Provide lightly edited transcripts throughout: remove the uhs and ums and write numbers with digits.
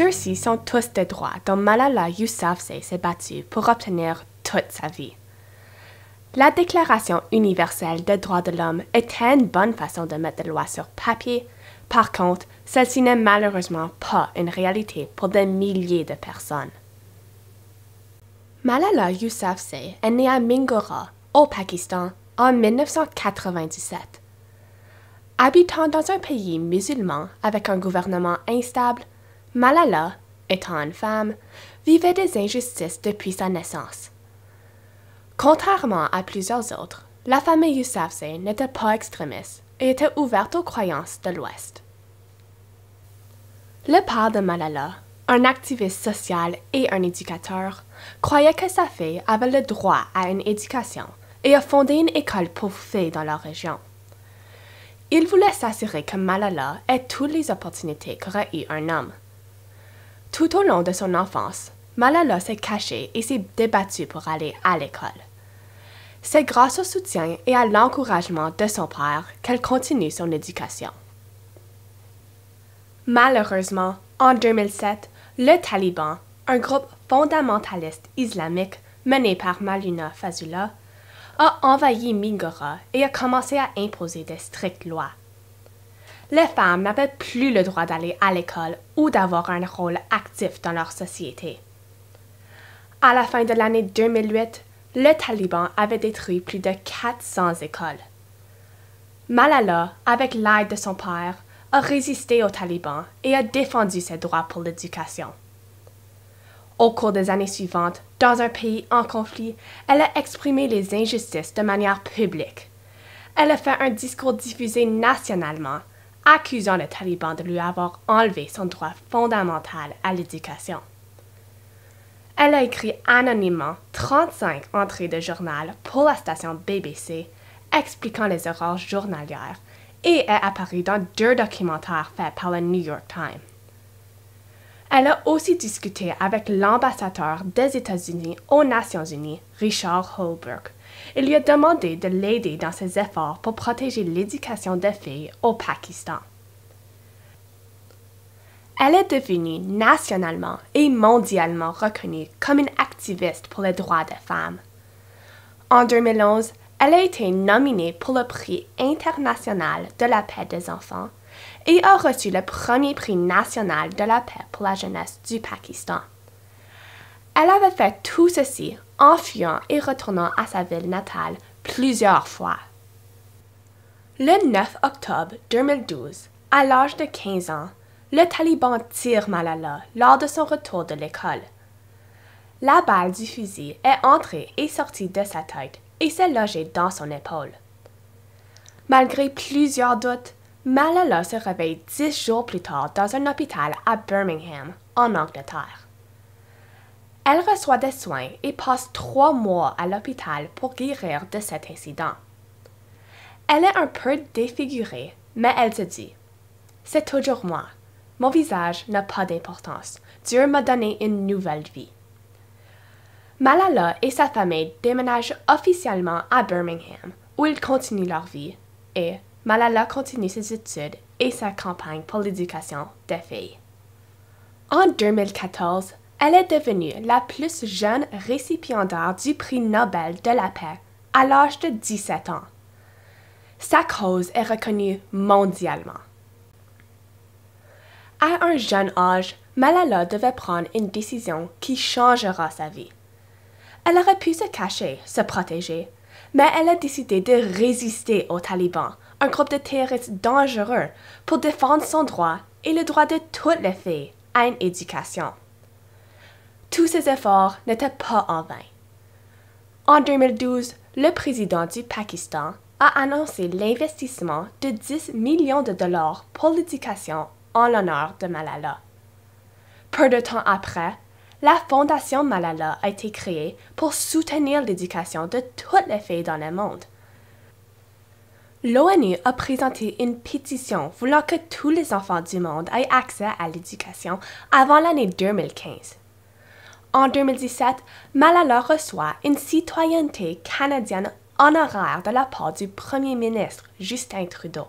Ceux-ci sont tous des droits dont Malala Yousafzai s'est battue pour obtenir toute sa vie. La Déclaration universelle des droits de l'homme était une bonne façon de mettre des lois sur papier. Par contre, celle-ci n'est malheureusement pas une réalité pour des milliers de personnes. Malala Yousafzai est née à Mingora, au Pakistan, en 1997. Habitant dans un pays musulman avec un gouvernement instable, Malala, étant une femme, vivait des injustices depuis sa naissance. Contrairement à plusieurs autres, la famille Yousafzai n'était pas extrémiste et était ouverte aux croyances de l'Ouest. Le père de Malala, un activiste social et un éducateur, croyait que sa fille avait le droit à une éducation et a fondé une école pour filles dans leur région. Il voulait s'assurer que Malala ait toutes les opportunités qu'aurait eu un homme. Tout au long de son enfance, Malala s'est cachée et s'est débattue pour aller à l'école. C'est grâce au soutien et à l'encouragement de son père qu'elle continue son éducation. Malheureusement, en 2007, le Taliban, un groupe fondamentaliste islamique mené par Maulana Fazullah, a envahi Mingora et a commencé à imposer de strictes lois. Les femmes n'avaient plus le droit d'aller à l'école ou d'avoir un rôle actif dans leur société. À la fin de l'année 2008, le Taliban avait détruit plus de 400 écoles. Malala, avec l'aide de son père, a résisté aux talibans et a défendu ses droits pour l'éducation. Au cours des années suivantes, dans un pays en conflit, elle a exprimé les injustices de manière publique. Elle a fait un discours diffusé nationalement, accusant les talibans de lui avoir enlevé son droit fondamental à l'éducation. Elle a écrit anonymement 35 entrées de journal pour la station BBC, expliquant les erreurs journalières, et est apparue dans 2 documentaires faits par le New York Times. Elle a aussi discuté avec l'ambassadeur des États-Unis aux Nations Unies, Richard Holbrooke, et lui a demandé de l'aider dans ses efforts pour protéger l'éducation des filles au Pakistan. Elle est devenue nationalement et mondialement reconnue comme une activiste pour les droits des femmes. En 2011, elle a été nominée pour le prix international de la paix des enfants et a reçu le premier prix national de la paix pour la jeunesse du Pakistan. Elle avait fait tout ceci en fuyant et retournant à sa ville natale plusieurs fois. Le 9 octobre 2012, à l'âge de 15 ans, le Taliban tire Malala lors de son retour de l'école. La balle du fusil est entrée et sortie de sa tête et s'est logée dans son épaule. Malgré plusieurs doutes, Malala se réveille 10 jours plus tard dans un hôpital à Birmingham, en Angleterre. Elle reçoit des soins et passe 3 mois à l'hôpital pour guérir de cet incident. Elle est un peu défigurée, mais elle se dit « C'est toujours moi. Mon visage n'a pas d'importance. Dieu m'a donné une nouvelle vie. » Malala et sa famille déménagent officiellement à Birmingham, où ils continuent leur vie, et Malala continue ses études et sa campagne pour l'éducation des filles. En 2014, elle est devenue la plus jeune récipiendaire du prix Nobel de la paix à l'âge de 17 ans. Sa cause est reconnue mondialement. À un jeune âge, Malala devait prendre une décision qui changera sa vie. Elle aurait pu se cacher, se protéger, mais elle a décidé de résister aux talibans, un groupe de terroristes dangereux, pour défendre son droit et le droit de toutes les filles à une éducation. Tous ces efforts n'étaient pas en vain. En 2012, le président du Pakistan a annoncé l'investissement de 10 millions de dollars pour l'éducation en l'honneur de Malala. Peu de temps après, la Fondation Malala a été créée pour soutenir l'éducation de toutes les filles dans le monde. L'ONU a présenté une pétition voulant que tous les enfants du monde aient accès à l'éducation avant l'année 2015. En 2017, Malala reçoit une citoyenneté canadienne honoraire de la part du premier ministre Justin Trudeau.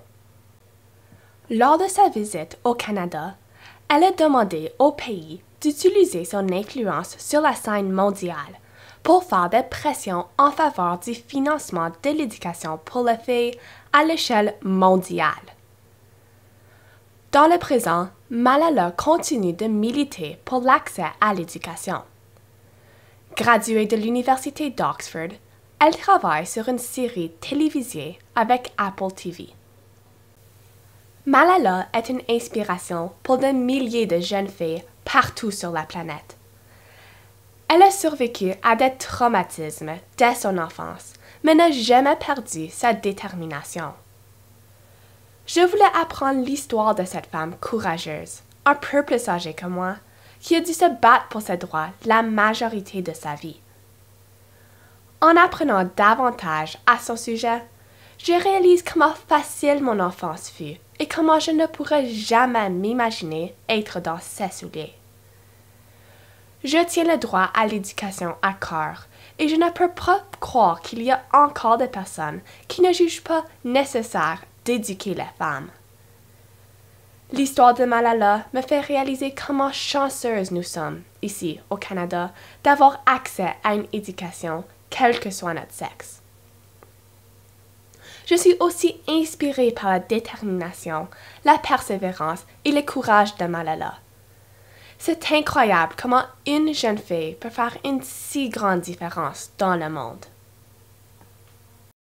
Lors de sa visite au Canada, Elle a demandé au pays d'utiliser son influence sur la scène mondiale pour faire des pressions en faveur du financement de l'éducation pour les filles à l'échelle mondiale. Dans le présent, Malala continue de militer pour l'accès à l'éducation. Graduée de l'Université d'Oxford, elle travaille sur une série télévisée avec Apple TV. Malala est une inspiration pour des milliers de jeunes filles partout sur la planète. Elle a survécu à des traumatismes dès son enfance, mais n'a jamais perdu sa détermination. Je voulais apprendre l'histoire de cette femme courageuse, un peu plus âgée que moi, qui a dû se battre pour ses droits la majorité de sa vie. En apprenant davantage à son sujet, je réalise comment facile mon enfance fut et comment je ne pourrais jamais m'imaginer être dans ses souliers. Je tiens le droit à l'éducation à cœur et je ne peux pas croire qu'il y a encore des personnes qui ne jugent pas nécessaire d'éduquer les femmes. L'histoire de Malala me fait réaliser comment chanceuses nous sommes, ici au Canada, d'avoir accès à une éducation, quel que soit notre sexe. Je suis aussi inspirée par la détermination, la persévérance et le courage de Malala. C'est incroyable comment une jeune fille peut faire une si grande différence dans le monde.